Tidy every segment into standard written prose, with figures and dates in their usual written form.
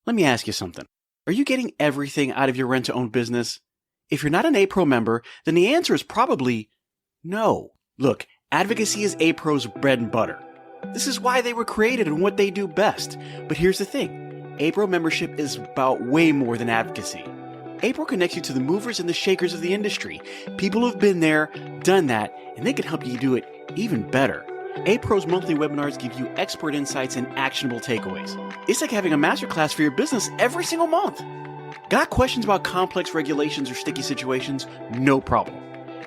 Let me ask you something. Are you getting everything out of your rent-to-own business? If you're not an A-Pro member, then the answer is probably no. Look, advocacy is A-Pro's bread and butter. This is why they were created and what they do best. But here's the thing. A-Pro membership is about way more than advocacy. A-Pro connects you to the movers and the shakers of the industry, people who've been there, done that, and they can help you do it even better. A-Pro's monthly webinars give you expert insights and actionable takeaways. It's like having a masterclass for your business every single month. Got questions about complex regulations or sticky situations? No problem.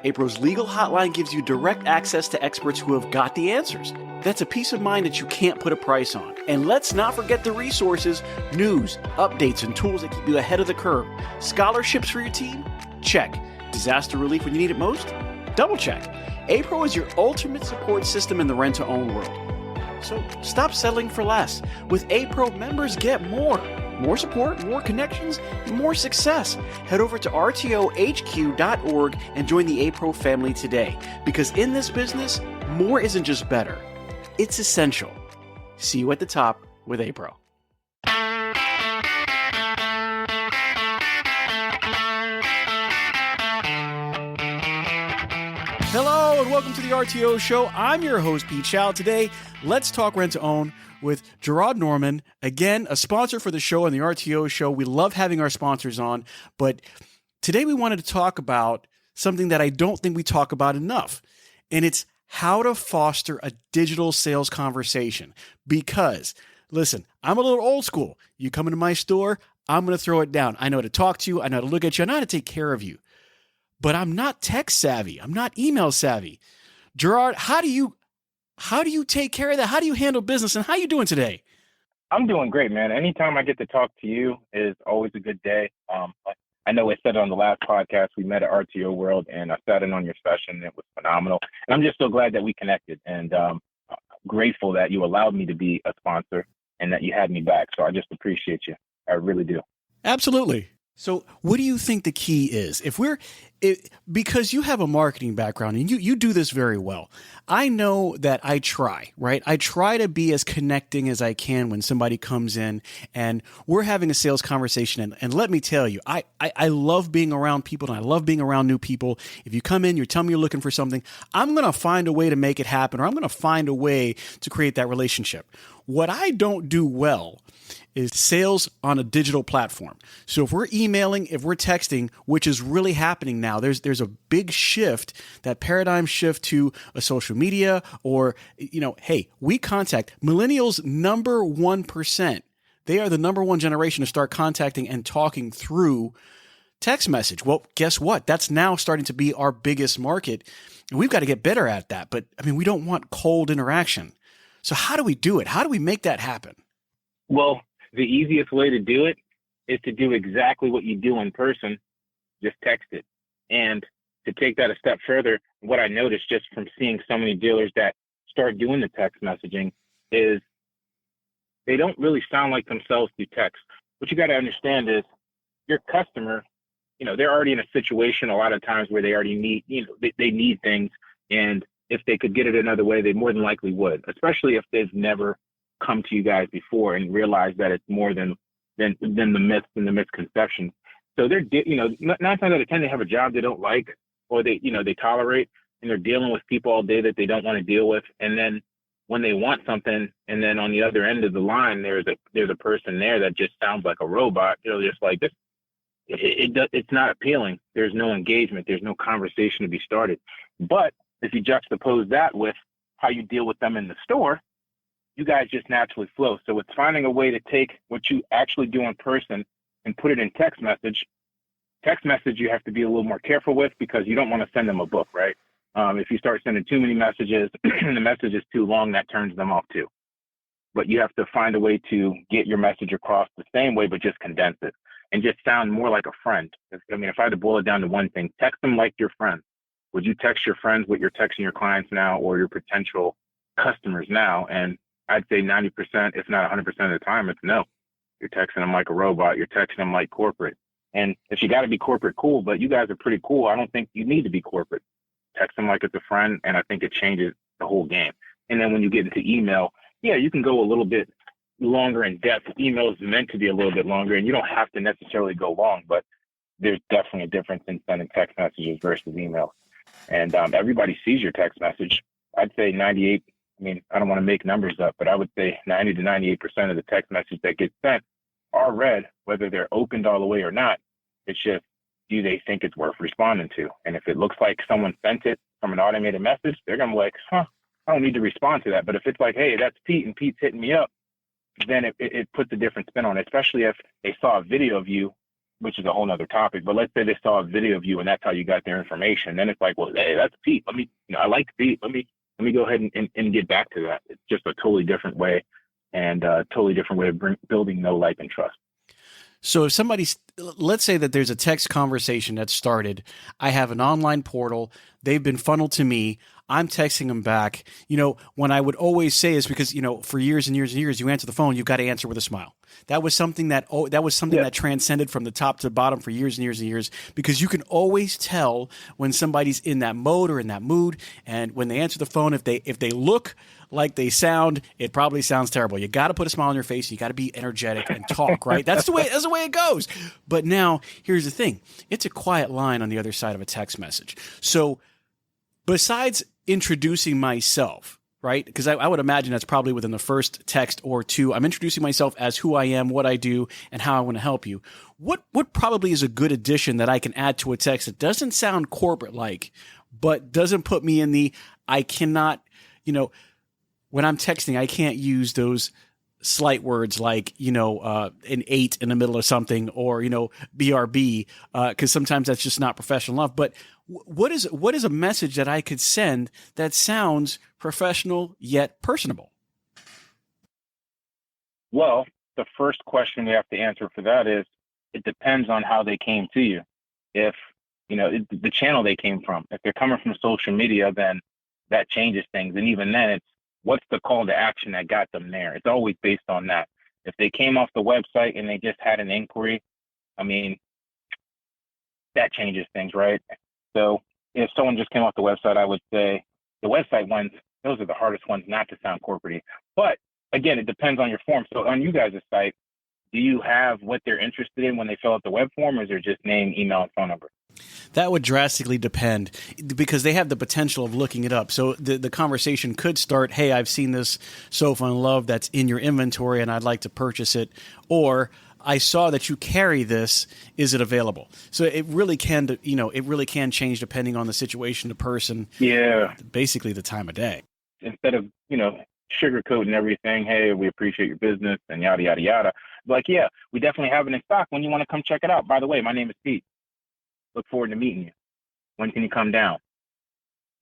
A-Pro's legal hotline gives you direct access to experts who have got the answers. That's a peace of mind that you can't put a price on. And let's not forget the resources, news, updates, and tools that keep you ahead of the curve. Scholarships for your team? Check. Disaster relief when you need it most? Double check. A-Pro is your ultimate support system in the rent-to-own world. So stop settling for less. With A-Pro, members get more. More support, more connections, and more success. Head over to rtohq.org and join the A-Pro family today. Because in this business, more isn't just better. It's essential. See you at the top with A-Pro. Hello and welcome to the RTO Show. I'm your host, Pete Chow. Today, let's talk rent-to-own with Jeraud Norman. Again, a sponsor for the show and the RTO Show. We love having our sponsors on, but today we wanted to talk about something that I don't think we talk about enough, and it's how to foster a digital sales conversation. Because, listen, I'm a little old school. You come into my store, I'm going to throw it down. I know how to talk to you. I know how to look at you. I know how to take care of you. But I'm not tech savvy. I'm not email savvy. Jeraud, how do you take care of that? How do you handle business, and how are you doing today? I'm doing great, man. Anytime I get to talk to you is always a good day. I know I said it on the last podcast. We met at RTO World, and I sat in on your session. It was phenomenal. And I'm just so glad that we connected, and grateful that you allowed me to be a sponsor and that you had me back. So I just appreciate you. I really do. Absolutely. So what do you think the key is? Because you have a marketing background and you do this very well. I know that I try, right? I try to be as connecting as I can when somebody comes in and we're having a sales conversation. And let me tell you, I love being around people and I love being around new people. If you come in, you tell me you're looking for something, I'm going to find a way to make it happen, or I'm going to find a way to create that relationship. What I don't do well is sales on a digital platform. So if we're emailing, if we're texting, which is really happening now, there's a big shift, that paradigm shift to a social media, or, hey, we contact millennials, number 1%. They are the number one generation to start contacting and talking through text message. Well, guess what? That's now starting to be our biggest market. And we've got to get better at that. But we don't want cold interaction. So how do we do it? How do we make that happen? Well, the easiest way to do it is to do exactly what you do in person, just text it. And to take that a step further, what I noticed just from seeing so many dealers that start doing the text messaging is they don't really sound like themselves through text. What you got to understand is your customer, they're already in a situation a lot of times where they already need, they need things. And if they could get it another way, they more than likely would, especially if they've never come to you guys before and realize that it's more than the myths and the misconceptions. So they're, 9 times out of 10, they have a job they don't like, or they tolerate, and they're dealing with people all day that they don't want to deal with. And then when they want something, and then on the other end of the line, there's a person there that just sounds like a robot, just like this. It's not appealing. There's no engagement. There's no conversation to be started. But if you juxtapose that with how you deal with them in the store, you guys just naturally flow. So it's finding a way to take what you actually do in person and put it in text message. Text message you have to be a little more careful with, because you don't want to send them a book, right? If you start sending too many messages and the message is too long, that turns them off too. But you have to find a way to get your message across the same way, but just condense it and just sound more like a friend. If I had to boil it down to one thing, text them like your friends. Would you text your friends what you're texting your clients now, or your potential customers now? And I'd say 90%, if not 100% of the time, it's no. You're texting them like a robot. You're texting them like corporate. And if you got to be corporate, cool, but you guys are pretty cool. I don't think you need to be corporate. Text them like it's a friend, and I think it changes the whole game. And then when you get into email, yeah, you can go a little bit longer in depth. Email is meant to be a little bit longer, and you don't have to necessarily go long, but there's definitely a difference in sending text messages versus email. And everybody sees your text message. I'd say 98. I mean, I don't want to make numbers up, but I would say 90 to 98% of the text messages that get sent are read, whether they're opened all the way or not. It's just, do they think it's worth responding to? And if it looks like someone sent it from an automated message, they're going to be like, I don't need to respond to that. But if it's like, hey, that's Pete and Pete's hitting me up, then it puts a different spin on it, especially if they saw a video of you, which is a whole nother topic. But let's say they saw a video of you and that's how you got their information. Then it's like, well, hey, that's Pete. Let me, I like Pete. Let me go ahead and get back to that. It's just a totally different way, and a totally different way of building know, like, and trust. So if let's say that there's a text conversation that started, I have an online portal, they've been funneled to me, I'm texting them back. When I would always say is because, for years and years and years, you answer the phone, you've got to answer with a smile. That was something that transcended from the top to the bottom for years and years and years, because you can always tell when somebody's in that mode or in that mood. And when they answer the phone, if they look like they sound, it probably sounds terrible. You got to put a smile on your face. You got to be energetic and talk, right? That's the way it goes. But now here's the thing. It's a quiet line on the other side of a text message. So besides introducing myself, right? Because I would imagine that's probably within the first text or two. I'm introducing myself as who I am, what I do, and how I want to help you. What probably is a good addition that I can add to a text that doesn't sound corporate-like, but doesn't put me in the, I cannot, when I'm texting, I can't use those slight words like, an 8 in the middle of something, or, BRB, because sometimes that's just not professional enough. But what is a message that I could send that sounds professional yet personable? Well, the first question we have to answer for that is, it depends on how they came to you. If, the channel they came from, if they're coming from social media, then that changes things. And even then, it's what's the call to action that got them there? It's always based on that. If they came off the website and they just had an inquiry, I mean, that changes things, right? So if someone just came off the website, I would say the website ones, those are the hardest ones not to sound corporate-y. But again, it depends on your form. So on you guys' site, do you have what they're interested in when they fill out the web form, or is there just name, email, and phone number? That would drastically depend, because they have the potential of looking it up. So the conversation could start, hey, I've seen this sofa in love that's in your inventory and I'd like to purchase it. Or I saw that you carry this. Is it available? So it really can, change depending on the situation, the person. Yeah. Basically the time of day. Instead of, sugarcoating everything, hey, we appreciate your business and yada, yada, yada. Like, yeah, we definitely have it in stock when you want to come check it out. By the way, my name is Pete. Look forward to meeting you. When can you come down?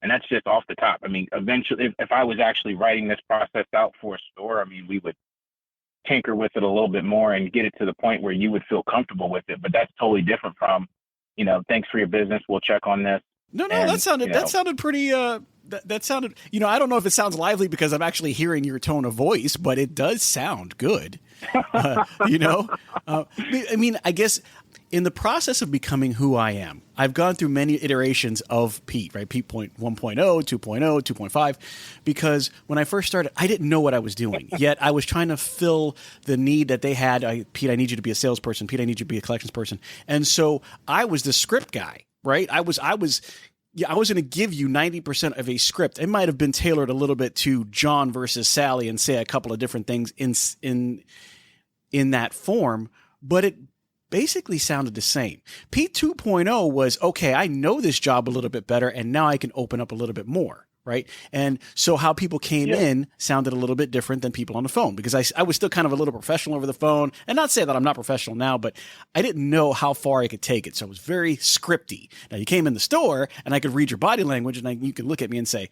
And that's just off the top. I mean, eventually, if I was actually writing this process out for a store, I mean, we would tinker with it a little bit more and get it to the point where you would feel comfortable with it. But that's totally different from, thanks for your business. We'll check on this. No, that sounded pretty, that sounded, I don't know if it sounds lively because I'm actually hearing your tone of voice, but it does sound good. I mean, I guess in the process of becoming who I am, I've gone through many iterations of Pete, right? Pete 1.0, 2.0, 2.5, because when I first started, I didn't know what I was doing. Yet I was trying to fill the need that they had. Pete, I need you to be a salesperson. Pete, I need you to be a collections person. And so I was the script guy, right? I was going to give you 90% of a script. It might have been tailored a little bit to John versus Sally and say a couple of different things in that form, but it basically sounded the same. Pete 2.0 was, okay, I know this job a little bit better, and now I can open up a little bit more, right? And so how people came in sounded a little bit different than people on the phone, because I was still kind of a little professional over the phone, and not say that I'm not professional now, but I didn't know how far I could take it. So it was very scripty. Now you came in the store and I could read your body language, and you could look at me and say,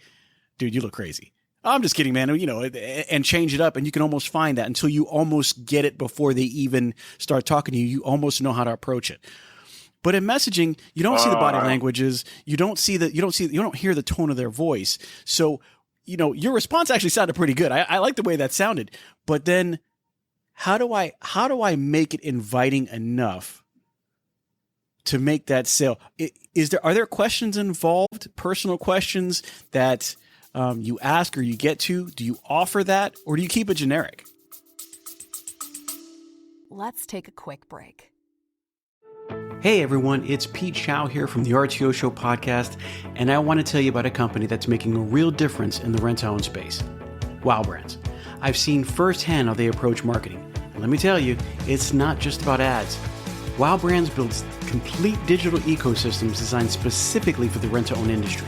dude, you look crazy. I'm just kidding, man. And change it up. And you can almost find that until you almost get it before they even start talking to you. You almost know how to approach it. But in messaging, you don't see the body languages. You don't hear the tone of their voice. So, your response actually sounded pretty good. I like the way that sounded. But then how do I make it inviting enough to make that sale? Are there questions involved, personal questions that you ask or you get to? Do you offer that, or do you keep it generic? let's take a quick break. Hey everyone, it's Pete Chow here from the RTO Show podcast, and I want to tell you about a company that's making a real difference in the rent-to-own space. Wow Brands. I've seen firsthand how they approach marketing, and let me tell you, it's not just about ads. Wow Brands builds complete digital ecosystems designed specifically for the rent-to-own industry.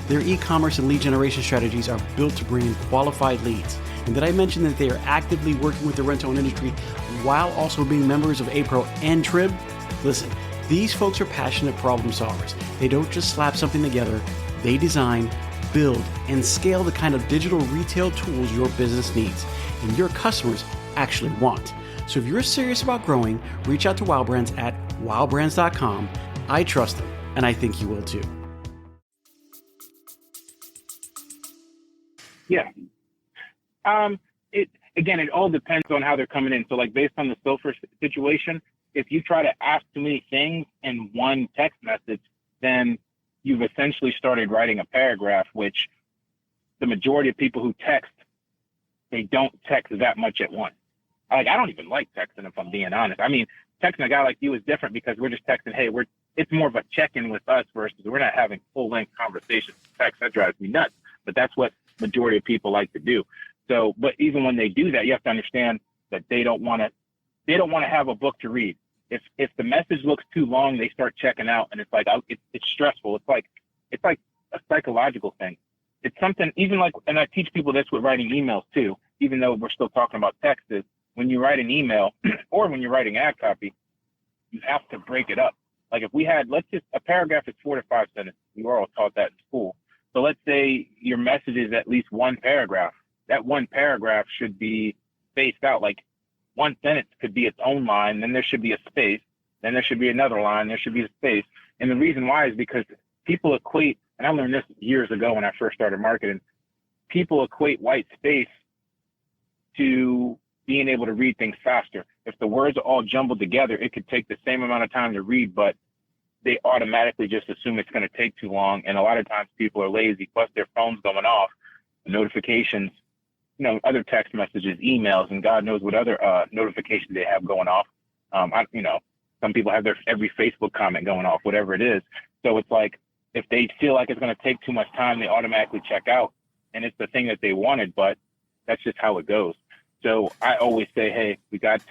Their e-commerce and lead generation strategies are built to bring in qualified leads. And did I mention that they are actively working with the rent-to-own industry while also being members of APRO and TRIB? Listen, these folks are passionate problem solvers. They don't just slap something together, they design, build, and scale the kind of digital retail tools your business needs and your customers actually want. So if you're serious about growing, reach out to Wow Brands at wowbrands.com. I trust them, and I think you will too. Yeah. It all depends on how they're coming in. So like based on the Sulfur situation, if you try to ask too many things in one text message, then you've essentially started writing a paragraph, which the majority of people who text, they don't text that much at once. Like, I don't even like texting, if I'm being honest. I mean, texting a guy like you is different because we're just texting, hey, it's more of a check-in with us versus we're not having full-length conversations. Text, that drives me nuts. But that's what majority of people like to do. So, but even when they do that, you have to understand that they don't want to have a book to read. If the message looks too long, they start checking out, and it's like it's stressful. It's like a psychological thing. It's something even like, and I teach people this with writing emails too. Even though we're still talking about text, is when you write an email or when you're writing ad copy, you have to break it up. Like if we had, a paragraph is 4 to 5 sentences. We were all taught that in school. So let's say your message is at least one paragraph. That one paragraph should be spaced out. Like one sentence could be its own line, then there should be a space, then there should be another line, there should be a space. And the reason why is because people equate, and I learned this years ago when I first started marketing, people equate white space to being able to read things faster. If the words are all jumbled together, it could take the same amount of time to read, but they automatically just assume it's going to take too long. And a lot of times people are lazy, plus their phone's going off, notifications, other text messages, emails, and God knows what other notifications they have going off. Some people have every Facebook comment going off, whatever it is. So it's like, if they feel like it's going to take too much time, they automatically check out, and it's the thing that they wanted, but that's just how it goes. So I always say, hey, we have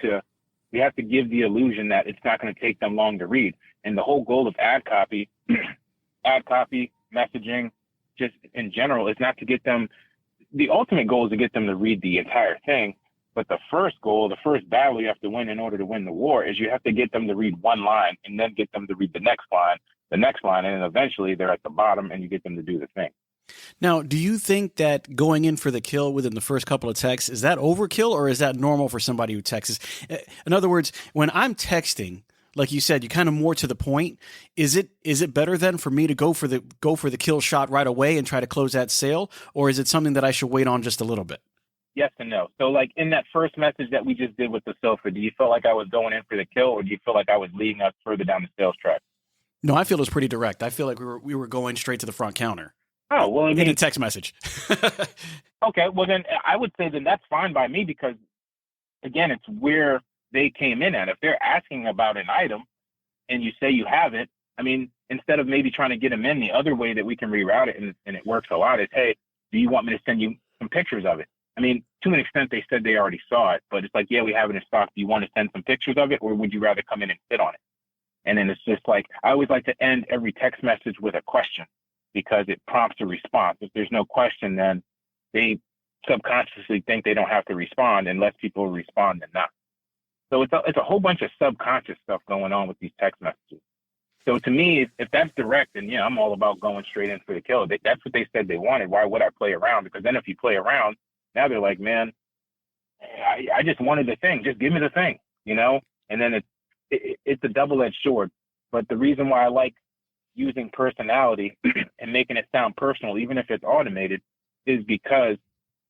to give the illusion that it's not going to take them long to read. And the whole goal of ad copy, messaging, just in general, is not to get them. The ultimate goal is to get them to read the entire thing. But the first goal, the first battle you have to win in order to win the war is you have to get them to read one line and then get them to read the next line, and then eventually they're at the bottom and you get them to do the thing. Now, do you think that going in for the kill within the first couple of texts, is that overkill or is that normal for somebody who texts? In other words, when I'm texting, like you said, you kind of more to the point. Is it better then for me to go for the kill shot right away and try to close that sale, or is it something that I should wait on just a little bit? Yes and no. So like in that first message that we just did with the Sulfur, do you feel like I was going in for the kill, or do you feel like I was leading us further down the sales track? No, I feel it was pretty direct. I feel like we were going straight to the front counter. Oh, well, in a text message. Okay, well then I would say then that's fine by me because, again, it's where they came in at. If they're asking about an item and you say you have it, I mean, instead of maybe trying to get them in, the other way that we can reroute it, and it works a lot, is, hey, do you want me to send you some pictures of it? I mean, to an extent, they said they already saw it, but it's like, yeah, we have it in stock. Do you want to send some pictures of it, or would you rather come in and sit on it? And then it's just like, I always like to end every text message with a question, because it prompts a response. If there's no question, then they subconsciously think they don't have to respond, and less people respond than not. So it's a whole bunch of subconscious stuff going on with these text messages. So to me, if that's direct, then yeah, I'm all about going straight in for the kill. That's what they said they wanted. Why would I play around? Because then if you play around, now they're like, man, I just wanted the thing. Just give me the thing, And then it's a double-edged sword. But the reason why I like using personality and making it sound personal, even if it's automated, is because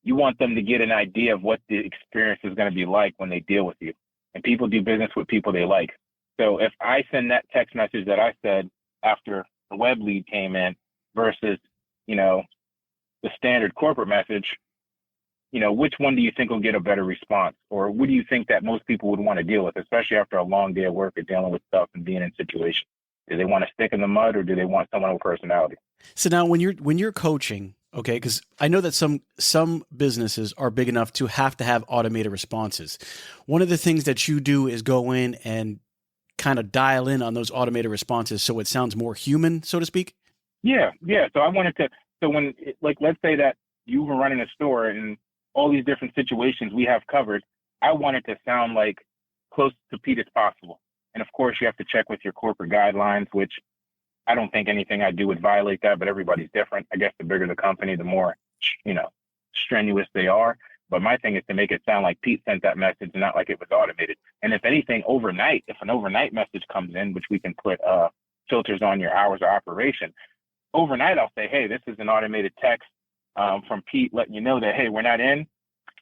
you want them to get an idea of what the experience is going to be like when they deal with you. And people do business with people they like. So if I send that text message that I said after the web lead came in versus, the standard corporate message, which one do you think will get a better response? Or what do you think that most people would want to deal with, especially after a long day of work or dealing with stuff and being in situations? Do they want to stick in the mud, or do they want someone with personality? So now when you're coaching, okay, because I know that some businesses are big enough to have automated responses. One of the things that you do is go in and kind of dial in on those automated responses so it sounds more human, so to speak. Yeah. So I wanted to, so when, like, let's say that you were running a store and all these different situations we have covered, I want it to sound like close to Pete as possible. And of course, you have to check with your corporate guidelines, which I don't think anything I do would violate that, but everybody's different. I guess the bigger the company, the more, strenuous they are. But my thing is to make it sound like Pete sent that message, not like it was automated. And if anything, overnight, if an overnight message comes in, which we can put filters on your hours of operation, overnight I'll say, hey, this is an automated text from Pete letting you know that, hey, we're not in,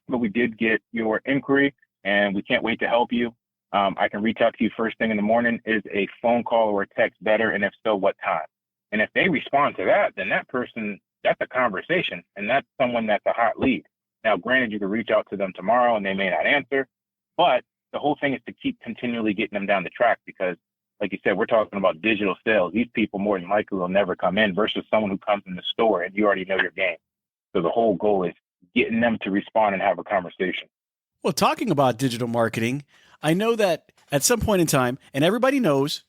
but we did get your inquiry and we can't wait to help you. I can reach out to you first thing in the morning. Is a phone call or a text better? And if so, what time? And if they respond to that, then that person, that's a conversation, and that's someone that's a hot lead. Now, granted, you can reach out to them tomorrow and they may not answer, but the whole thing is to keep continually getting them down the track because, like you said, we're talking about digital sales. These people more than likely will never come in versus someone who comes in the store and you already know your game. So the whole goal is getting them to respond and have a conversation. Well, talking about digital marketing, I know that at some point in time, and everybody knows,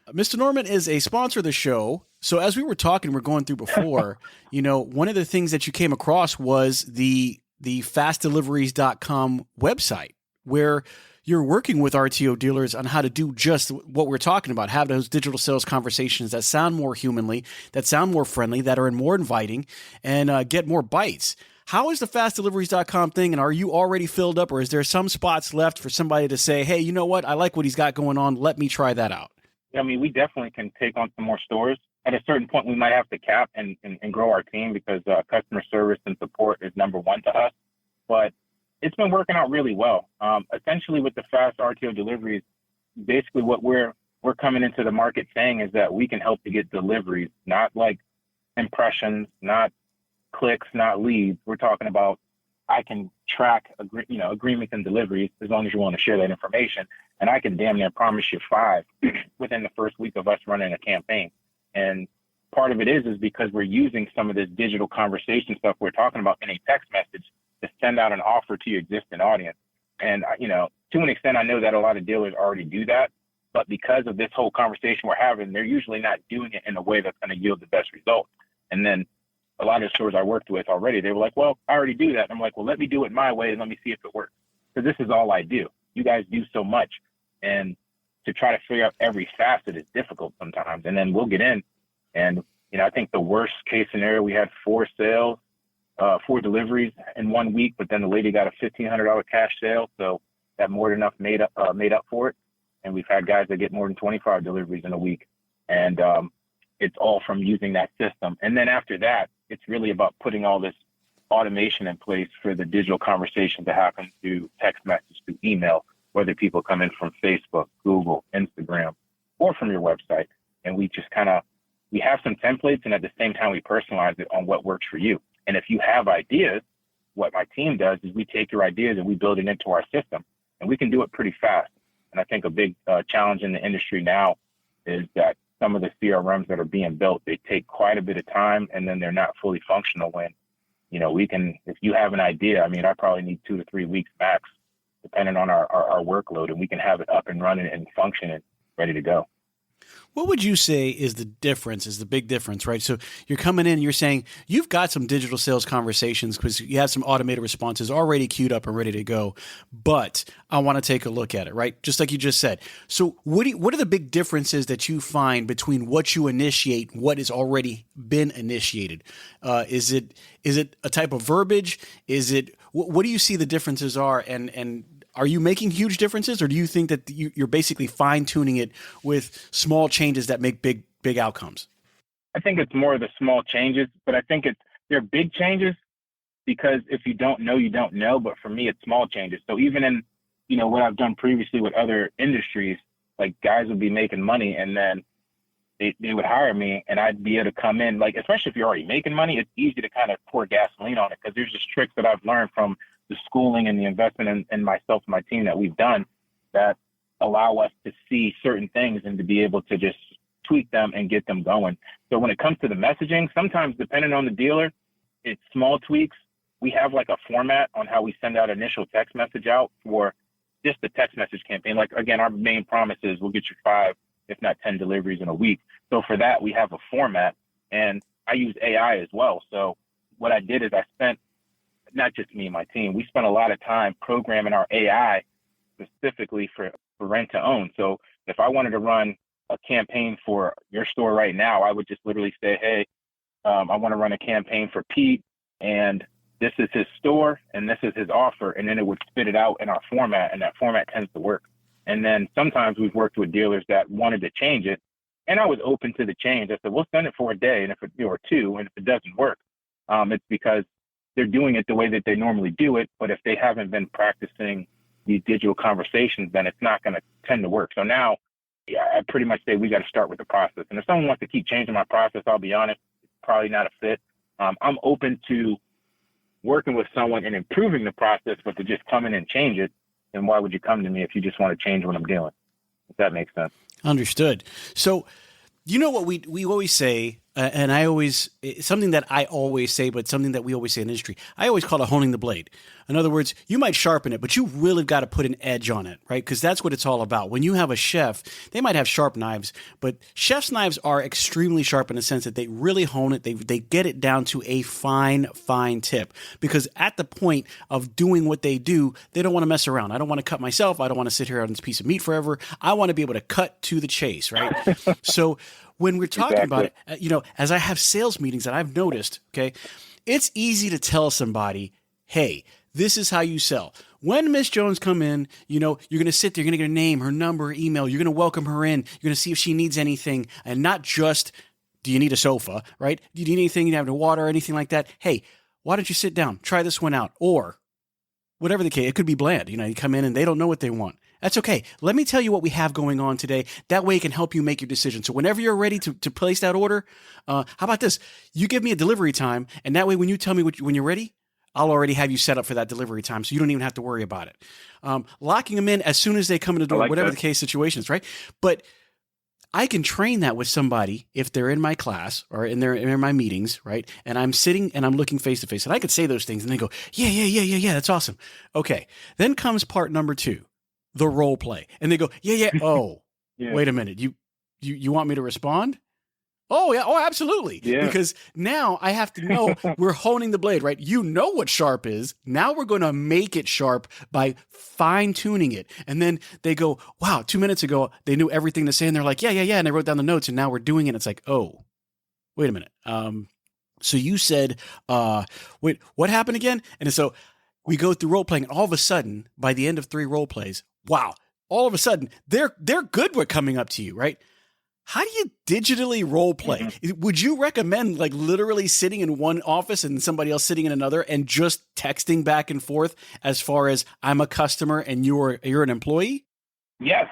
Mr. Norman is a sponsor of the show. So as we were talking, we're going through before, one of the things that you came across was the fastdeliveries.com website where you're working with RTO dealers on how to do just what we're talking about, have those digital sales conversations that sound more humanly, that sound more friendly, that are more inviting, and get more bites. How is the fastdeliveries.com thing, and are you already filled up, or is there some spots left for somebody to say, hey, you know what, I like what he's got going on, let me try that out? I mean, we definitely can take on some more stores. At a certain point, we might have to cap and grow our team because customer service and support is number one to us. But it's been working out really well. Essentially, with the fast RTO deliveries, basically what we're coming into the market saying is that we can help to get deliveries, not like impressions, not clicks, not leads. We're talking about I can track agreements and deliveries as long as you want to share that information. And I can damn near promise you 5 within the first week of us running a campaign. And part of it is because we're using some of this digital conversation stuff we're talking about in a text message to send out an offer to your existing audience. And, to an extent, I know that a lot of dealers already do that. But because of this whole conversation we're having, they're usually not doing it in a way that's going to yield the best result. And then a lot of the stores I worked with already, they were like, well, I already do that. And I'm like, well, let me do it my way and let me see if it works. Because this is all I do. You guys do so much. And to try to figure out every facet is difficult sometimes. And then we'll get in. And, I think the worst case scenario, we had 4 sales, 4 deliveries in 1 week, but then the lady got a $1,500 cash sale. So that more than enough made up for it. And we've had guys that get more than 25 deliveries in a week. And it's all from using that system. And then after that, it's really about putting all this automation in place for the digital conversation to happen through text message, through email, whether people come in from Facebook, Google, Instagram, or from your website. And we just we have some templates, and at the same time, we personalize it on what works for you. And if you have ideas, what my team does is we take your ideas and we build it into our system, and we can do it pretty fast. And I think a big challenge in the industry now is that some of the CRMs that are being built, they take quite a bit of time, and then they're not fully functional when, if you have an idea, I probably need 2 to 3 weeks max, depending on our workload, and we can have it up and running and functioning, ready to go. What would you say is the big difference, right? So you're coming in, you're saying you've got some digital sales conversations because you have some automated responses already queued up and ready to go, but I want to take a look at it, right? Just like you just said. So what are the big differences that you find between what you initiate and what has already been initiated? Is it a type of verbiage? What do you see the differences are, and are you making huge differences, or do you think that you're basically fine-tuning it with small changes that make big outcomes? I think it's more of the small changes, but I think they're big changes because if you don't know, you don't know. But for me, it's small changes. So even in, what I've done previously with other industries, like guys would be making money, and then they would hire me and I'd be able to come in, like, especially if you're already making money, it's easy to kind of pour gasoline on it because there's just tricks that I've learned from the schooling and the investment in myself and my team that we've done that allow us to see certain things and to be able to just tweak them and get them going. So when it comes to the messaging, sometimes depending on the dealer, it's small tweaks. We have like a format on how we send out initial text message out for just the text message campaign. Like, again, our main promise is we'll get you 5, if not 10 deliveries in a week. So for that, we have a format, and I use AI as well. So what I did is I spent, not just me and my team, we spent a lot of time programming our AI specifically for rent to own. So if I wanted to run a campaign for your store right now, I would just literally say, hey, I want to run a campaign for Pete, and this is his store and this is his offer. And then it would spit it out in our format, and that format tends to work. And then sometimes we've worked with dealers that wanted to change it, and I was open to the change. I said, we'll send it for a day, and if it, or 2, and if it doesn't work, it's because they're doing it the way that they normally do it. But if they haven't been practicing these digital conversations, then it's not going to tend to work. So now, yeah, I pretty much say we got to start with the process. And if someone wants to keep changing my process, I'll be honest, it's probably not a fit. I'm open to working with someone and improving the process, but to just come in and change it, then why would you come to me if you just want to change what I'm doing? If that makes sense. Understood. So, you know what we always say, and something that I always say, but something that we always say in the industry, I always call it honing the blade. In other words, you might sharpen it, but you really got to put an edge on it, right? Because that's what it's all about. When you have a chef, they might have sharp knives, but chef's knives are extremely sharp in the sense that they really hone it. They get it down to a fine tip, because at the point of doing what they do, they don't want to mess around. I don't want to cut myself. I don't want to sit here on this piece of meat forever. I want to be able to cut to the chase, right? So when we're talking about it, as I have sales meetings that I've noticed, okay, it's easy to tell somebody, hey, this is how you sell. When Miss Jones come in, you're going to sit there, you're going to get her name, her number, her email. You're going to welcome her in. You're going to see if she needs anything, and not just, do you need a sofa, right? Do you need anything? You have water or anything like that? Hey, why don't you sit down? Try this one out. Or whatever the case, it could be bland. You come in and they don't know what they want. That's okay. Let me tell you what we have going on today. That way it can help you make your decision. So whenever you're ready to place that order, how about this? You give me a delivery time, and that way when you tell me when you're ready, I'll already have you set up for that delivery time, so you don't even have to worry about it. Locking them in as soon as they come in the door, whatever the case situation is, right? But I can train that with somebody if they're in my class or in my meetings, right? And I'm sitting and I'm looking face to face, and I could say those things, and they go, yeah, that's awesome. Okay, then comes part number 2, the role play, and they go, yeah. Oh, yeah. Wait a minute, you want me to respond? Oh, yeah. Oh, absolutely. Yeah. Because now I have to know we're honing the blade, right? You know what sharp is. Now we're going to make it sharp by fine tuning it. And then they go, wow, 2 minutes ago, they knew everything to say. And they're like, yeah. And they wrote down the notes, and now we're doing it. It's like, oh, wait a minute. So you said, wait, what happened again? And so we go through role playing, and all of a sudden, by the end of 3 role plays, wow, all of a sudden they're good with coming up to you, right? How do you digitally role play? Mm-hmm. Would you recommend like literally sitting in one office and somebody else sitting in another and just texting back and forth as far as I'm a customer and you're an employee? Yes.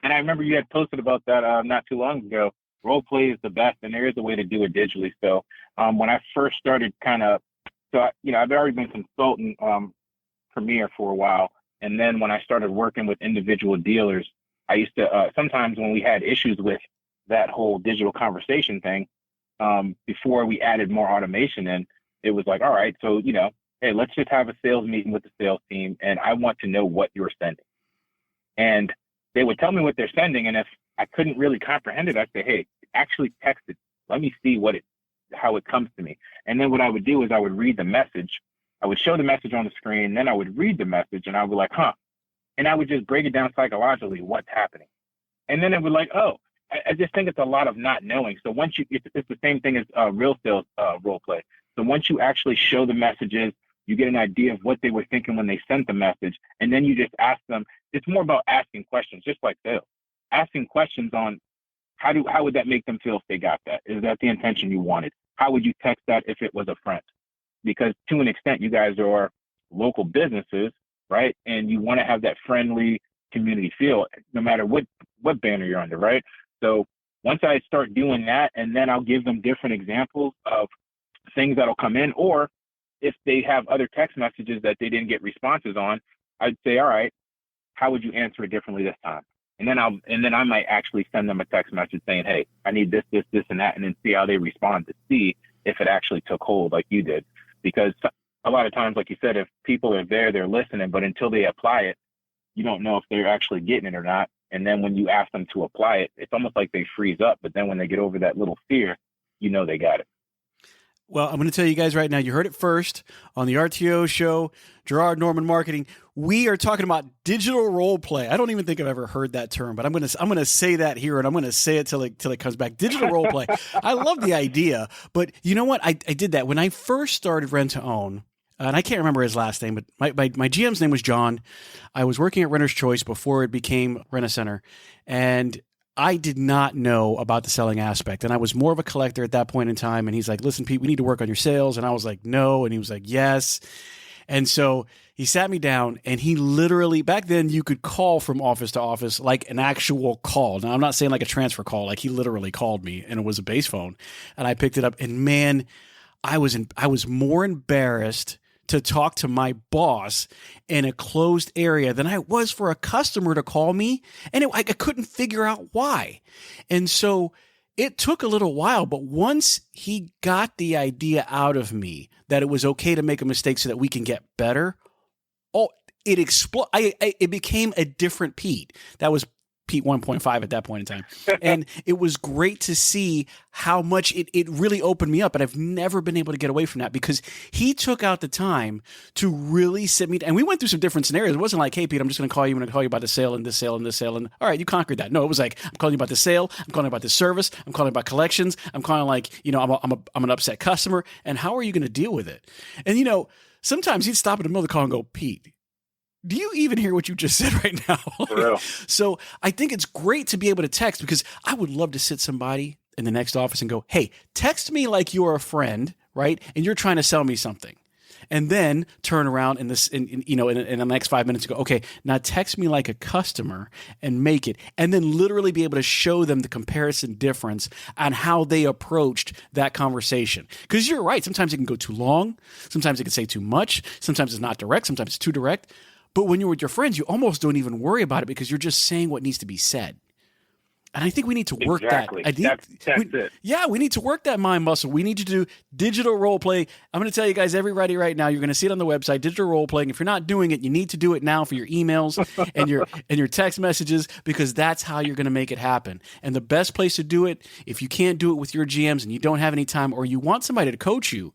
And I remember you had posted about that not too long ago. Role play is the best, and there is a way to do it digitally. So when I first started I've already been consulting Premier for a while. And then when I started working with individual dealers, I used to, sometimes when we had issues with that whole digital conversation thing, before we added more automation in, it was like, all right, so, hey, let's just have a sales meeting with the sales team, and I want to know what you're sending. And they would tell me what they're sending, and if I couldn't really comprehend it, I'd say, hey, actually text it. Let me see how it comes to me. And then what I would do is I would read the message. I would show the message on the screen, then I would read the message, and I would be like, huh. And I would just break it down psychologically, what's happening. And then it would like, oh, I just think it's a lot of not knowing. So once it's the same thing as real sales role play. So once you actually show the messages, you get an idea of what they were thinking when they sent the message. And then you just ask them. It's more about asking questions, just like sales. Asking questions on how would that make them feel if they got that? Is that the intention you wanted? How would you text that if it was a friend? Because to an extent, you guys are local businesses, right? And you want to have that friendly community feel, no matter what banner you're under, right? So once I start doing that, and then I'll give them different examples of things that'll come in, or if they have other text messages that they didn't get responses on, I'd say, all right, how would you answer it differently this time? And then I might actually send them a text message saying, hey, I need this, this, this, and that, and then see how they respond to see if it actually took hold like you did. Because a lot of times, like you said, if people are there, they're listening, but until they apply it, you don't know if they're actually getting it or not. And then when you ask them to apply it, it's almost like they freeze up. But then when they get over that little fear, you know they got it. Well, I'm going to tell you guys right now, you heard it first on the RTO show, Jeraud Norman Marketing. We are talking about digital role play. I don't even think I've ever heard that term, but I'm going to say that here, and I'm going to say it till it comes back. Digital role play. I love the idea, but you know what? I did that when I first started Rent to Own, and I can't remember his last name, but my GM's name was John. I was working at Renter's Choice before it became Rent-A-Center, and I did not know about the selling aspect, and I was more of a collector at that point in time. And he's like, listen, Pete, we need to work on your sales. And I was like, no. And he was like, yes. And so he sat me down, and he literally, back then you could call from office to office, like an actual call. Now I'm not saying like a transfer call, like he literally called me, and it was a base phone, and I picked it up, and man, I was more embarrassed to talk to my boss in a closed area than I was for a customer to call me. And I couldn't figure out why. And so it took a little while, but once he got the idea out of me that it was okay to make a mistake so that we can get better, it exploded. It became a different Pete. That was Pete 1.5 at that point in time. And it was great to see how much it really opened me up. And I've never been able to get away from that because he took out the time to really sit me down. And we went through some different scenarios. It wasn't like, hey, Pete, I'm just going to call you. I'm going to call you about the sale and this sale and this sale. And all right, you conquered that. No, it was like, I'm calling you about the sale. I'm calling you about the service. I'm calling you about collections. I'm calling like, I'm an upset customer. And how are you going to deal with it? And, sometimes he'd stop in the middle of the call and go, Pete, do you even hear what you just said right now? For real. So I think it's great to be able to text because I would love to sit somebody in the next office and go, hey, text me like you're a friend, right? And you're trying to sell me something. And then turn around in the next 5 minutes and go, okay, now text me like a customer and make it. And then literally be able to show them the comparison difference on how they approached that conversation. Because you're right. Sometimes it can go too long. Sometimes it can say too much. Sometimes it's not direct. Sometimes it's too direct. But when you're with your friends, you almost don't even worry about it because you're just saying what needs to be said. And I think we need to work exactly. that. That's it. Yeah, we need to work that mind muscle. We need to do digital role play. I'm going to tell you guys, everybody right now, you're going to see it on the website, digital role playing. If you're not doing it, you need to do it now for your emails and your text messages because that's how you're going to make it happen. And the best place to do it, if you can't do it with your GMs and you don't have any time or you want somebody to coach you,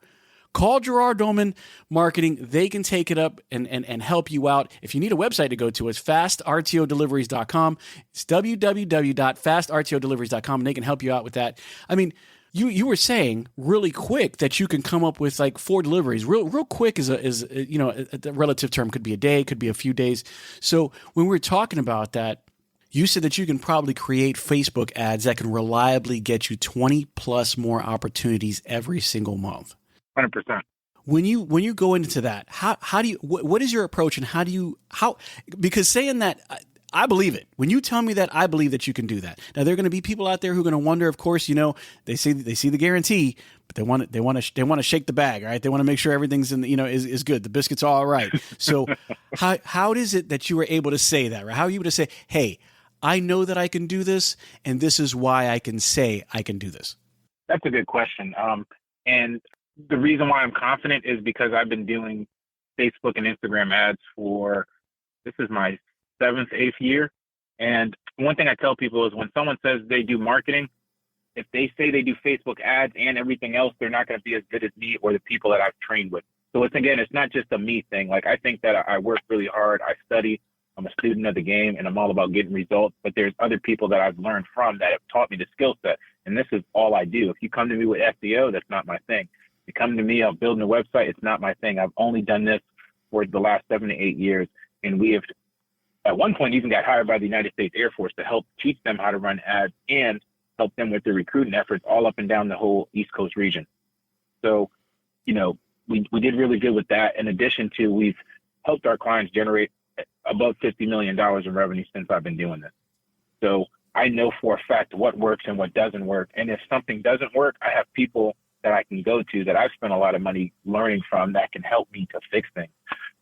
call Jeraud Norman Marketing. They can take it up and help you out. If you need a website to go to, it's fastrtodeliveries.com. It's www.fastrtodeliveries.com, and they can help you out with that. I mean, you were saying really quick that you can come up with like 4 deliveries. Real quick is a relative term. Could be a day, could be a few days. So when we were talking about that, you said that you can probably create Facebook ads that can reliably get you 20 plus more opportunities every single month. 100%. When you go into that, how do you, what is your approach and because saying that, I believe it. When you tell me that, I believe that you can do that. Now there are going to be people out there who are going to wonder, of course, they see the guarantee, but they want to shake the bag, right? They want to make sure everything's is good. The biscuits are all right. So how is it that you were able to say that, right? How are you able to say, hey, I know that I can do this, and this is why I can say I can do this? That's a good question. And the reason why I'm confident is because I've been doing Facebook and Instagram ads this is my 7th, 8th year. And one thing I tell people is when someone says they do marketing, if they say they do Facebook ads and everything else, they're not going to be as good as me or the people that I've trained with. So it's not just a me thing. Like I think that I work really hard. I study. I'm a student of the game and I'm all about getting results, but there's other people that I've learned from that have taught me the skill set. And this is all I do. If you come to me with SEO, that's not my thing. You come to me, I'm building a website. It's not my thing. I've only done this for the last 7 to 8 years. And we have, at one point, even got hired by the United States Air Force to help teach them how to run ads and help them with their recruiting efforts all up and down the whole East Coast region. So, we did really good with that. In addition to, we've helped our clients generate above $50 million in revenue since I've been doing this. So I know for a fact what works and what doesn't work. And if something doesn't work, I have people that I can go to that I've spent a lot of money learning from that can help me to fix things.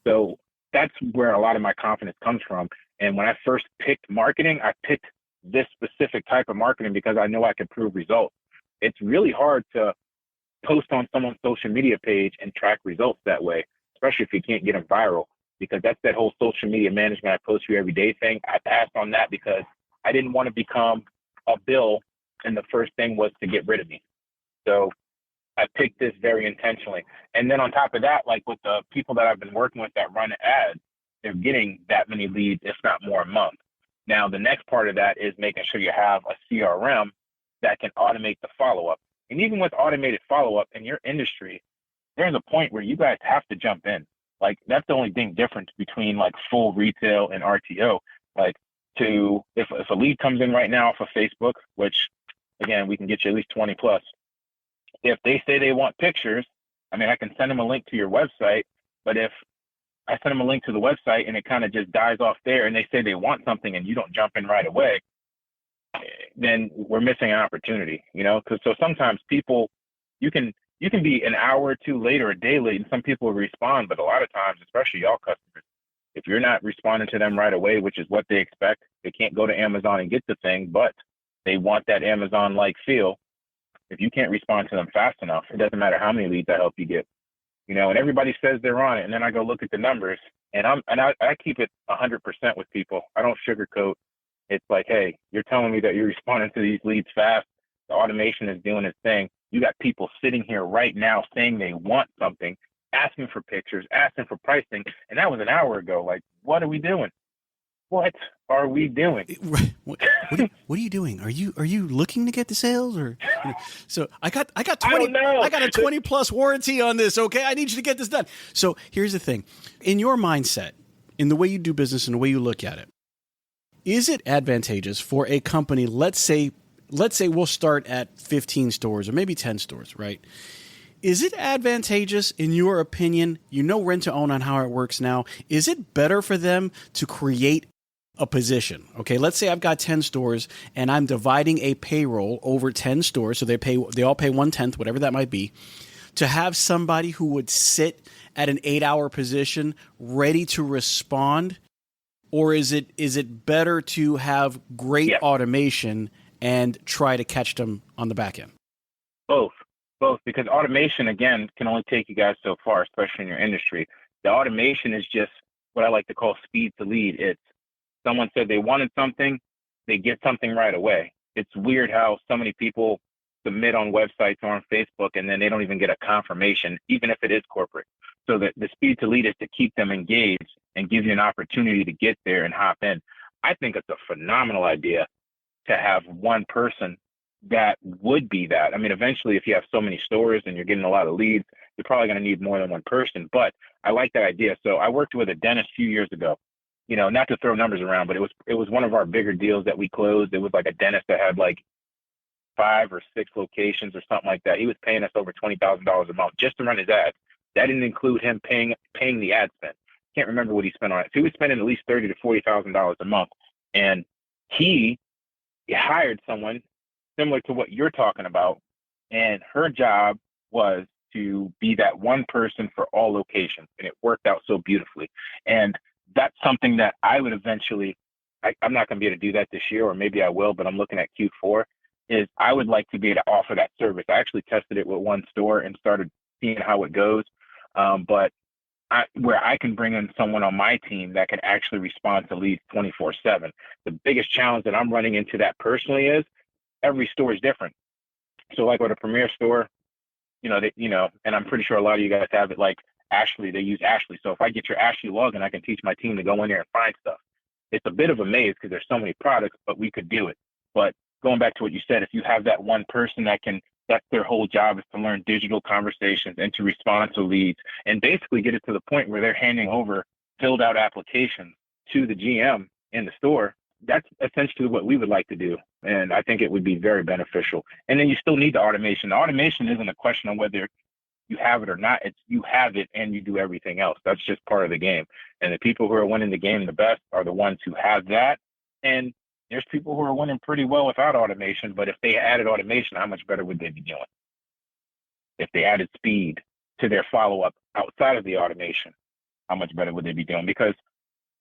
So that's where a lot of my confidence comes from. And when I first picked marketing, I picked this specific type of marketing because I know I can prove results. It's really hard to post on someone's social media page and track results that way, especially if you can't get them viral, because that's that whole social media management, I post you every day thing. I passed on that because I didn't want to become a bill, and the first thing was to get rid of me. So I picked this very intentionally. And then on top of that, like with the people that I've been working with that run ads, they're getting that many leads, if not more a month. Now, the next part of that is making sure you have a CRM that can automate the follow-up. And even with automated follow-up in your industry, there's a point where you guys have to jump in. Like, that's the only thing difference between like full retail and RTO. Like, if a lead comes in right now off of Facebook, which again, we can get you at least 20 plus. If they say they want pictures, I mean, I can send them a link to your website, but if I send them a link to the website and it kind of just dies off there and they say they want something and you don't jump in right away, then we're missing an opportunity, you know? Because so sometimes people, you can be an hour or two late or a day late and some people will respond, but a lot of times, especially y'all customers, if you're not responding to them right away, which is what they expect, they can't go to Amazon and get the thing, but they want that Amazon-like feel. If you can't respond to them fast enough, it doesn't matter how many leads I help you get, you know, and everybody says they're on it. And then I go look at the numbers and I keep it 100% with people. I don't sugarcoat. It's like, hey, you're telling me that you're responding to these leads fast. The automation is doing its thing. You got people sitting here right now saying they want something, asking for pictures, asking for pricing. And that was an hour ago. Like, what are we doing? What are we doing? What are you doing? Are you looking to get the sales or? So I got 20. I don't know. I got a 20+ warranty on this. Okay, I need you to get this done. So here's the thing: in your mindset, in the way you do business, and the way you look at it, is it advantageous for a company? Let's say we'll start at 15 stores or maybe 10 stores, right? Is it advantageous, in your opinion? You know, rent to own on how it works now. Is it better for them to create a position? Okay, let's say I've got 10 stores and I'm dividing a payroll over 10 stores, so they all pay 1/10, whatever that might be, to have somebody who would sit at an 8-hour position ready to respond, or is it better to have great automation and try to catch them on the back end? Both, because automation, again, can only take you guys so far, especially in your industry. The automation is just what I like to call speed to lead. It's someone said they wanted something, they get something right away. It's weird how so many people submit on websites or on Facebook and then they don't even get a confirmation, even if it is corporate. So the speed to lead is to keep them engaged and give you an opportunity to get there and hop in. I think it's a phenomenal idea to have one person that would be that. I mean, eventually, if you have so many stores and you're getting a lot of leads, you're probably going to need more than one person. But I like that idea. So I worked with a dentist a few years ago, you know, not to throw numbers around, but it was one of our bigger deals that we closed. It was like a dentist that had like 5 or 6 locations or something like that. He was paying us over $20,000 a month just to run his ads. That didn't include him paying the ad spend. Can't remember what he spent on it. So he was spending at least $30,000 to $40,000 a month, and he hired someone similar to what you're talking about, and her job was to be that one person for all locations, and it worked out so beautifully. And that's something that I would eventually, I'm not going to be able to do that this year, or maybe I will, but I'm looking at Q4, is I would like to be able to offer that service. I actually tested it with one store and started seeing how it goes. But where I can bring in someone on my team that can actually respond to leads 24/7. The biggest challenge that I'm running into that personally is every store is different. So like with a Premier store, you know, and I'm pretty sure a lot of you guys have it, like Ashley, they use Ashley. So if I get your Ashley login, I can teach my team to go in there and find stuff. It's a bit of a maze because there's so many products, but we could do it. But going back to what you said, if you have that one person that's their whole job is to learn digital conversations and to respond to leads and basically get it to the point where they're handing over filled out applications to the GM in the store. That's essentially what we would like to do. And I think it would be very beneficial. And then you still need the automation. The automation isn't a question of whether you have it or not. It's you have it and you do everything else. That's just part of the game. And the people who are winning the game the best are the ones who have that. And There's people who are winning pretty well without automation, but if they added automation, how much better would they be doing? If they added speed to their follow-up outside of the automation, how much better would they be doing? Because,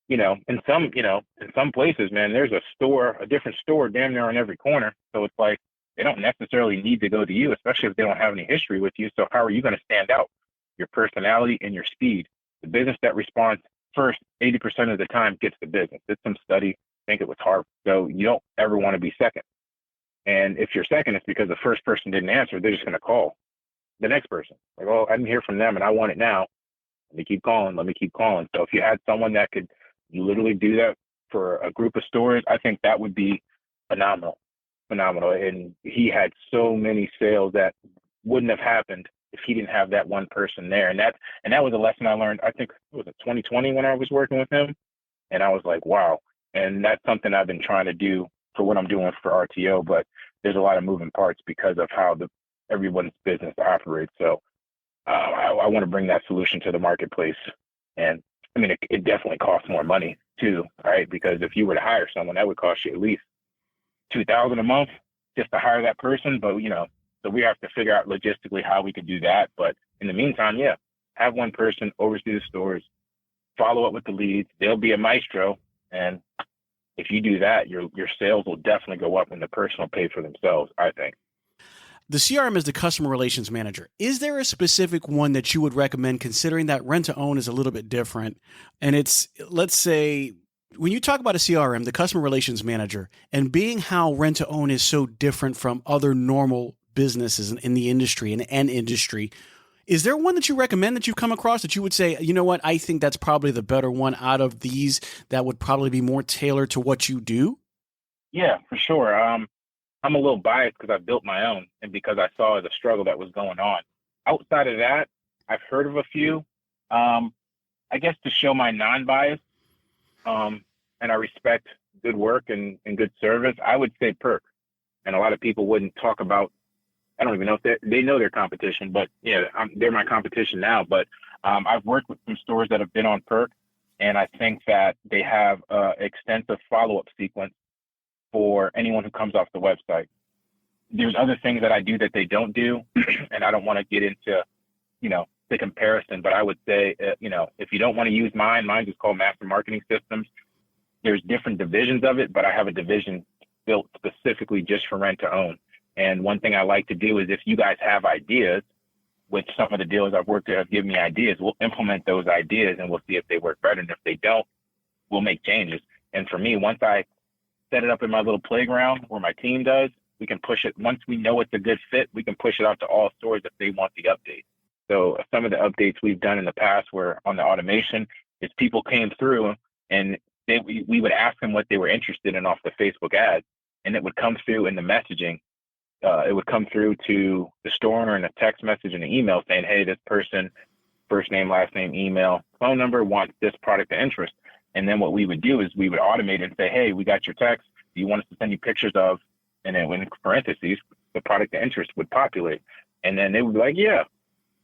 in some places, man, there's a different store damn near on every corner. So it's like, they don't necessarily need to go to you, especially if they don't have any history with you. So how are you going to stand out? Your personality and your speed. The business that responds first 80% of the time gets the business. It's some study. I think it was Harvard. So you don't ever want to be second. And if you're second, it's because the first person didn't answer. They're just going to call the next person. Like, oh, I didn't hear from them and I want it now. Let me keep calling. So if you had someone that could literally do that for a group of stores, I think that would be phenomenal. And he had so many sales that wouldn't have happened if he didn't have that one person there. And that was a lesson I learned, I think it was 2020 when I was working with him. And I was like, wow. And that's something I've been trying to do for what I'm doing for RTO, but there's a lot of moving parts because of how everyone's business operates. So I want to bring that solution to the marketplace. And I mean, it definitely costs more money too, right? Because if you were to hire someone, that would cost you at least $2,000 a month just to hire that person. But, so we have to figure out logistically how we could do that. But in the meantime, yeah, have one person oversee the stores, follow up with the leads. They'll be a maestro. And if you do that, your sales will definitely go up and the person will pay for themselves, I think. The CRM is the customer relations manager. Is there a specific one that you would recommend, considering that rent to own is a little bit different? And it's, let's say, when you talk about a CRM, the customer relations manager, and being how rent to own is so different from other normal businesses in the industry and industry, is there one that you recommend that you've come across that you would say, you know what, I think that's probably the better one out of these that would probably be more tailored to what you do? Yeah, for sure. I'm a little biased because I built my own and because I saw the struggle that was going on. Outside of that, I've heard of a few. I guess to show my non-bias, and I respect good work and good service, I would say Perk. And a lot of people wouldn't talk about, I don't even know if they know their competition, but yeah, they're my competition now. But I've worked with some stores that have been on Perk, and I think that they have extensive follow-up sequence for anyone who comes off the website. There's other things that I do that they don't do, and I don't want to get into, the comparison, but I would say, if you don't want to use mine's just called Master Marketing Systems. There's different divisions of it, but I have a division built specifically just for rent to own. And one thing I like to do is if you guys have ideas, which some of the dealers I've worked with have given me ideas, we'll implement those ideas and we'll see if they work better. And if they don't, we'll make changes. And for me, once I set it up in my little playground where my team does, we can push it. Once we know it's a good fit, we can push it out to all stores if they want the update. So some of the updates we've done in the past were on the automation is people came through and we would ask them what they were interested in off the Facebook ads, and it would come through in the messaging. It would come through to the store owner in a text message and an email saying, hey, this person, first name, last name, email, phone number, wants this product of interest. And then what we would do is we would automate it and say, hey, we got your text. Do you want us to send you pictures of, and then in parentheses, the product of interest would populate. And then they would be like, yeah.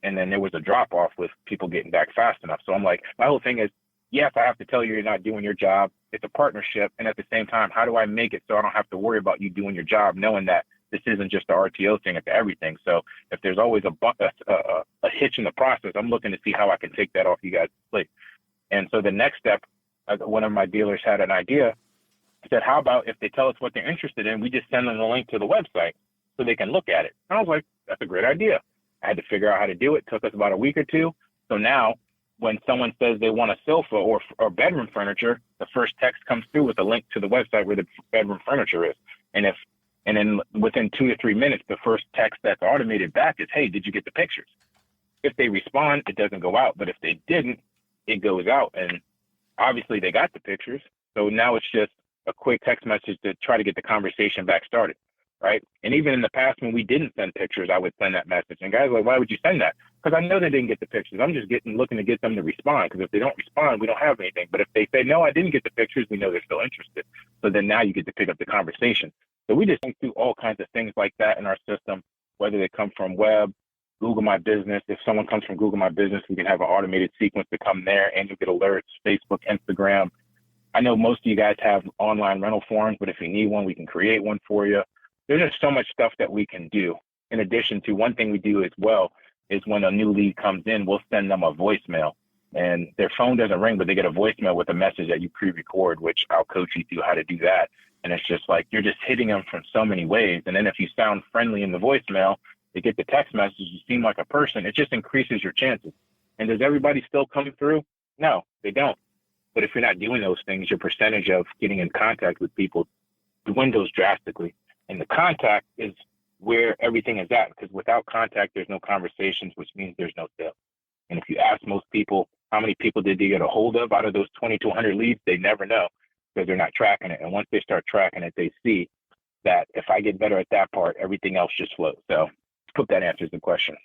And then there was a drop off with people getting back fast enough. So I'm like, my whole thing is, yes, I have to tell you you're not doing your job. It's a partnership. And at the same time, how do I make it so I don't have to worry about you doing your job, knowing that this isn't just the RTO thing, it's everything. So if there's always a hitch in the process, I'm looking to see how I can take that off you guys' plate. And so the next step, one of my dealers had an idea, said, how about if they tell us what they're interested in, we just send them the link to the website so they can look at it. And I was like, that's a great idea. I had to figure out how to do it. It took us about a week or two. So now when someone says they want a sofa or bedroom furniture, the first text comes through with a link to the website where the bedroom furniture is. And then within 2 to 3 minutes, the first text that's automated back is, hey, did you get the pictures? If they respond, it doesn't go out. But if they didn't, it goes out. And obviously they got the pictures. So now it's just a quick text message to try to get the conversation back started, right? And even in the past when we didn't send pictures, I would send that message. And guys are like, why would you send that? Because I know they didn't get the pictures. I'm just looking to get them to respond. Because if they don't respond, we don't have anything. But if they say, no, I didn't get the pictures, we know they're still interested. So then now you get to pick up the conversation. So we just think through all kinds of things like that in our system, whether they come from web, Google My Business. If someone comes from Google My Business, we can have an automated sequence to come there and you get alerts, Facebook, Instagram, I know most of you guys have online rental forms, but if you need one, we can create one for you. There's just so much stuff that we can do. In addition to, one thing we do as well is when a new lead comes in, we'll send them a voicemail, and their phone doesn't ring, but they get a voicemail with a message that you pre-record, which I'll coach you through how to do that. And it's just like, you're just hitting them from so many ways. And then if you sound friendly in the voicemail, they get the text message, you seem like a person, it just increases your chances. And does everybody still come through? No, they don't. But if you're not doing those things, your percentage of getting in contact with people dwindles drastically. And the contact is where everything is at, because without contact, there's no conversations, which means there's no sales. And if you ask most people, how many people did they get a hold of out of those 20 to 100 leads, they never know, because they're not tracking it. And once they start tracking it, they see that if I get better at that part, everything else just flows. So I hope that answers the question.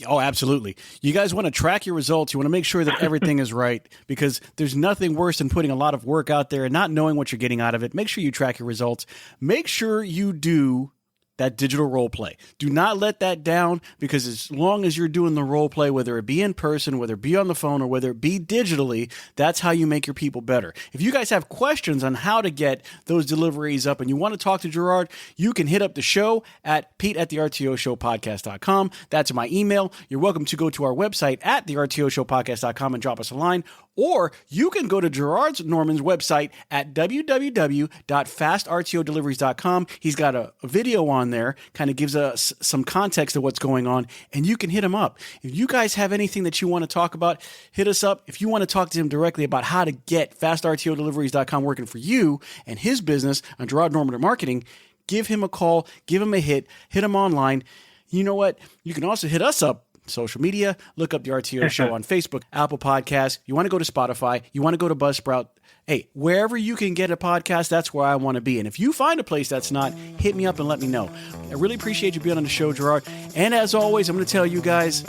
Oh, absolutely. You guys want to track your results. You want to make sure that everything is right, because there's nothing worse than putting a lot of work out there and not knowing what you're getting out of it. Make sure you track your results. Make sure you do that digital role play. Do not let that down, because as long as you're doing the role play, whether it be in person, whether it be on the phone, or whether it be digitally, that's how you make your people better. If you guys have questions on how to get those deliveries up and you want to talk to Jeraud, you can hit up the show at pete@thertoshowpodcast.com. That's my email. You're welcome to go to our website at thertoshowpodcast.com and drop us a line. Or you can go to Jeraud Norman's website at www.fastrtodeliveries.com. He's got a video on there, kind of gives us some context of what's going on, and you can hit him up. If you guys have anything that you want to talk about, hit us up. If you want to talk to him directly about how to get fastrtodeliveries.com working for you and his business on Jeraud Norman Marketing, give him a call, give him a hit him online. You know what? You can also hit us up. Social media, look up the RTO Show on Facebook, Apple Podcasts. You want to go to Spotify, you want to go to Buzzsprout. Hey, wherever you can get a podcast, that's where I want to be. And if you find a place that's not, hit me up and let me know. I really appreciate you being on the show, Jeraud. And as always, I'm going to tell you guys,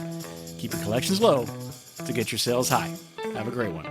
keep your collections low to get your sales high. Have a great one.